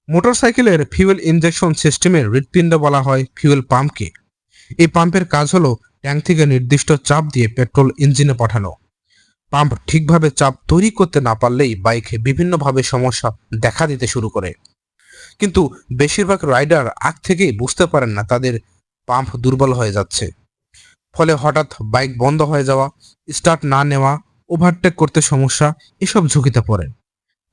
মোটরসাইকেলের fuel injection সিস্টেমের হৃৎপিণ্ড বলা হয় ফিউয়েল পাম্পকে। এই পাম্পের কাজ হলো ট্যাঙ্ক থেকে নির্দিষ্ট চাপ দিয়ে পেট্রোল ইঞ্জিনে পাঠানো। পাম্প ঠিকভাবে চাপ তৈরি করতে না পারলেই বাইকে বিভিন্নভাবে সমস্যা দেখা দিতে শুরু করে। কিন্তু বেশিরভাগ রাইডার আগ থেকেই বুঝতে পারেন না তাদের পাম্প দুর্বল হয়ে যাচ্ছে। ফলে হঠাৎ বাইক বন্ধ হয়ে যাওয়া, স্টার্ট না নেওয়া, ওভারটেক করতে সমস্যা, এসব ঝুঁকিতে পড়ে।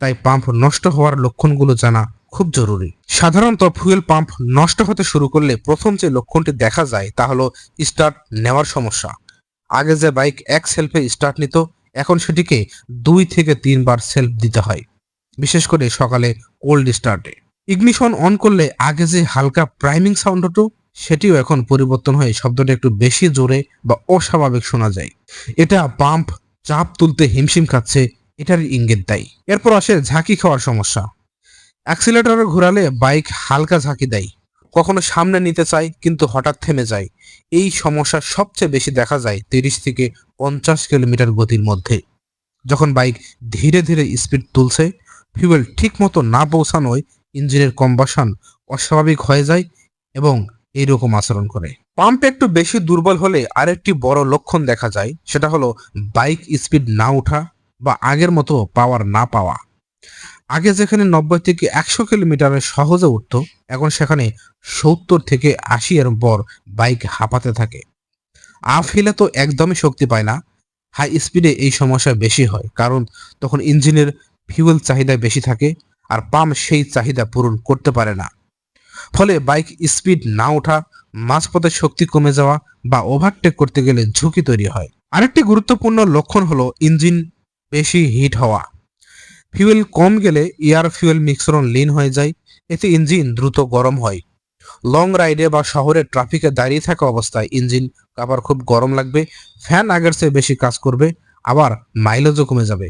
তাই পাম্প নষ্ট হওয়ার লক্ষণগুলো জানা খুব জরুরি। সাধারণত ফুয়েল পাম্প নষ্ট হতে শুরু করলে প্রথম যে লক্ষণটি দেখা যায় তা হলো স্টার্ট নেওয়ার সমস্যা। আগে যে বাইক এক সেলফে স্টার্ট নিত, এখন সেটিকে 2 থেকে 3 বার সেলফ দিতে হয়, বিশেষ করে সকালে কোল্ড স্টার্টে। ইগনিশন অন করলে আগে যে হালকা প্রাইমিং সাউন্ড হতো, সেটিও এখন পরিবর্তন হয়ে শব্দটা একটু বেশি জোরে বা অস্বাভাবিক শোনা যায়। এটা পাম্প চাপ তুলতে হিমশিম খাচ্ছে, এটার ইঙ্গিত দেয়। এরপর আসে ঝাঁকি খাওয়ার সমস্যা। অ্যাক্সিলারেটর ঘোরালে বাইক হালকা ঝাঁকি দেয়, কখনো সামনে নিতে চায় কিন্তু হঠাৎ থেমে যায়। এই সমস্যা সবচেয়ে বেশি দেখা যায় 30 থেকে 50 কিলোমিটার গতির মধ্যে। যখন বাইক ধীরে ধীরে স্পিড তুলছে, ফিউয়েল ঠিক মতো না পৌঁছানোয় ইঞ্জিনের কম্বাসন অস্বাভাবিক হয়ে যায় এবং এইরকম আচরণ করে। পাম্প একটু বেশি দুর্বল হলে আরেকটি বড় লক্ষণ দেখা যায়, সেটা হলো বাইক স্পিড না ওঠা বা আগের মতো পাওয়ার না পাওয়া। আগে যেখানে 90 থেকে 100 কিলোমিটারে সহজে উঠত, এখন সেখানে 70 থেকে 80 এর পর বাইক হাঁপাতে থাকে। আপ হিলে তো একদমই শক্তি পায় না। হাই স্পিডে এই সমস্যা বেশি হয়, কারণ তখন ইঞ্জিনের ফিউয়েল চাহিদা বেশি থাকে আর পাম্প সেই চাহিদা পূরণ করতে পারে না। ফলে বাইক স্পিড না ওঠা, মাঝপথে শক্তি কমে যাওয়া বা ওভারটেক করতে গেলে ঝুঁকি তৈরি হয়। আরেকটি গুরুত্বপূর্ণ লক্ষণ হলো ইঞ্জিন বেশি হিট হওয়া। ফিউয়েল কম গেলে এয়ার ফিউয়েল মিশ্রণ লিন হয়ে যায়, এতে ইঞ্জিন দ্রুত গরম হয়। লং রাইডে বা শহরে ট্রাফিকে দাঁড়িয়ে থাকা অবস্থায় ইঞ্জিন আবার খুব গরম লাগবে, ফ্যান আগের চেয়ে বেশি কাজ করবে, আবার মাইলেজও কমে যাবে।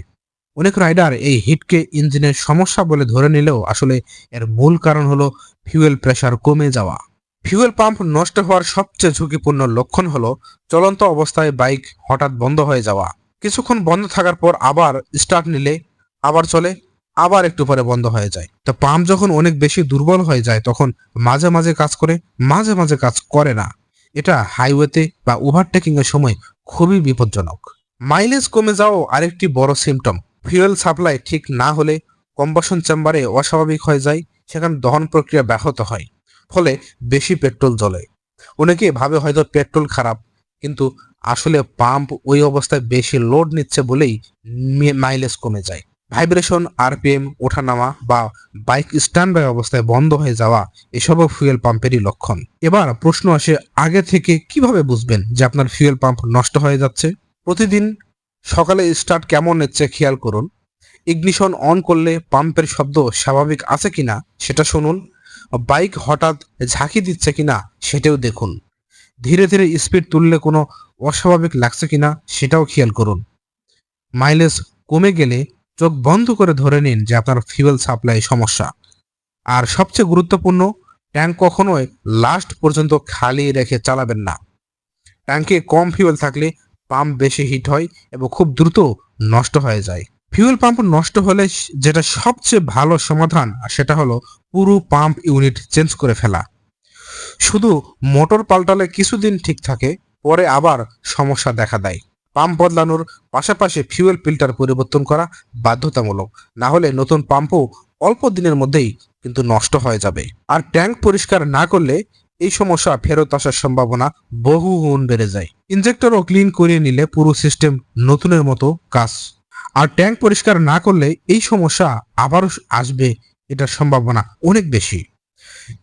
অনেক রাইডার এই হিটকে ইঞ্জিনের সমস্যা বলে ধরে নিলেও আসলে এর মূল কারণ হলো ফিউয়েল প্রেসার কমে যাওয়া। ফিউয়েল পাম্প নষ্ট হওয়ার সবচেয়ে ঝুঁকিপূর্ণ লক্ষণ হলো চলন্ত অবস্থায় বাইক হঠাৎ বন্ধ হয়ে যাওয়া। কিছুক্ষণ বন্ধ থাকার পর আবার স্টার্ট নিলে আবার চলে, আবার একটু পরে বন্ধ হয়ে যায়। তো পাম্প যখন অনেক বেশি দুর্বল হয়ে যায় তখন মাঝে মাঝে কাজ করে, মাঝে মাঝে কাজ করে না। এটা হাইওয়েতে বা ওভারটেকিং এর সময় খুবই বিপজ্জনক। মাইলেজ কমে যাওয়াও আরেকটি বড় সিমটম। ফুয়েল সাপ্লাই ঠিক না হলে কম্বাসন চেম্বারে অস্বাভাবিক হয়ে যায়, সেখানে দহন প্রক্রিয়া ব্যাহত হয়, ফলে বেশি পেট্রোল জ্বলে। অনেকে ভাবে হয়তো পেট্রোল খারাপ, কিন্তু আসলে পাম্প ওই অবস্থায় বেশি লোড নিচ্ছে বলেই মাইলেজ কমে যায়। ভাইব্রেশন, আরপিএম ওঠানামা বা বাইক স্ট্যান্ড বাই অবস্থায় বন্ধ হয়ে যাওয়া, এসবও ফুয়েল পাম্পেরই লক্ষণ। এবার প্রশ্ন আসে, আগে থেকে কিভাবে বুঝবেন যে আপনার ফুয়েল পাম্প নষ্ট হয়ে যাচ্ছে? প্রতিদিন সকালে স্টার্ট কেমন নিচ্ছে খেয়াল করুন। ইগনিশন অন করলে পাম্পের শব্দ স্বাভাবিক আছে কিনা সেটা শুনুন। বাইক হঠাৎ ঝাঁকি দিচ্ছে কিনা সেটাও দেখুন। ধীরে ধীরে স্পিড তুললে কোনো অস্বাভাবিক লাগছে কিনা সেটাও খেয়াল করুন। মাইলেজ কমে গেলে চোখ বন্ধ করে ধরে নিন যে আপনার ফিউয়েল সাপ্লাই সমস্যা। আর সবচেয়ে গুরুত্বপূর্ণ, ট্যাঙ্ক কখনোই লাস্ট পর্যন্ত খালি রেখে চালাবেন না। ট্যাঙ্কে কম ফিউয়েল থাকলে পাম্প বেশি হিট হয় এবং খুব দ্রুত নষ্ট হয়ে যায়। ফিউয়েল পাম্প নষ্ট হলে যেটা সবচেয়ে ভালো সমাধান সেটা হলো পুরো পাম্প ইউনিট চেঞ্জ করে ফেলা। শুধু মোটর পাল্টালে কিছুদিন ঠিক থাকে, পরে আবার সমস্যা দেখা দেয়। পাম্প বদলানোর পাশাপাশি ফিউয়েল ফিল্টার পরিবর্তন করা বাধ্যতামূলক, না হলে নতুন পাম্পও অল্প দিনের মধ্যেই কিন্তু নষ্ট হয়ে যাবে। আর ট্যাঙ্ক পরিষ্কার না করলে এই সমস্যা ফেরত আসার সম্ভাবনা বহু গুণ বেড়ে যায়। ইনজেক্টরও ক্লিন করিয়ে নিলে পুরো সিস্টেম নতুনের মতো কাজ। আর ট্যাঙ্ক পরিষ্কার না করলে এই সমস্যা আবারও আসবে, এটার সম্ভাবনা অনেক বেশি।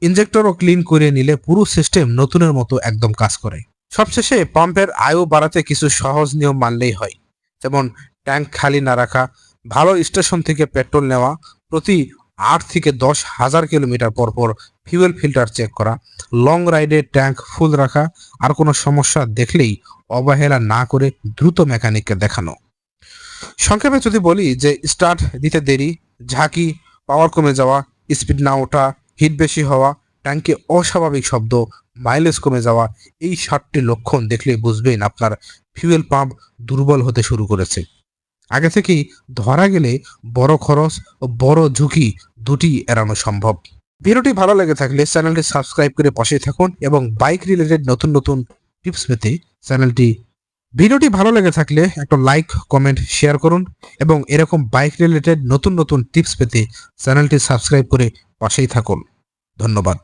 ইনজেক্টরও ক্লিন করে নিলে পুরো সিস্টেম নতুনের মতো একদম কাজ করে। সবশেষে পাম্পের আয়ু বাড়াতে কিছু সহজ নিয়ম মানলেই হয়। যেমন ট্যাঙ্ক খালি না রাখা, ভালো স্টেশন থেকে পেট্রোল নেওয়া, প্রতি 8 থেকে 10 হাজার কিলোমিটার পর পর ফিউয়েল ফিল্টার চেক করা, লং রাইডে ট্যাঙ্ক ফুল রাখা, আর কোনো সমস্যা দেখলেই অবহেলা না করে দ্রুত মেকানিককে দেখানো। সংক্ষেপে যদি বলি যে স্টার্ট দিতে দেরি, ঝাঁকি, পাওয়ার কমে যাওয়া, স্পিড না ওঠা, হিট বেশি হওয়া, ট্যাঙ্কে অস্বাভাবিক শব্দ, মাইলেজ কমে যাওয়া, এই 7টি লক্ষণ দেখলে বুঝবেন আপনার ফিউয়েল পাম্প দুর্বল হতে শুরু করেছে। আগে থেকেই ধরা গেলে বড় খরচ ও বড় ঝুঁকি দুটি এড়ানো সম্ভব। ভিডিওটি ভালো লেগে থাকলে চ্যানেলটি সাবস্ক্রাইব করে পাশেই থাকুন এবং বাইক রিলেটেড নতুন নতুন টিপস পেতে ভিডিওটি ভালো লেগে থাকলে একটা লাইক, কমেন্ট, শেয়ার করুন এবং এরকম বাইক রিলেটেড নতুন নতুন টিপস পেতে চ্যানেলটি সাবস্ক্রাইব করে পাশেই থাকুন। ধন্যবাদ।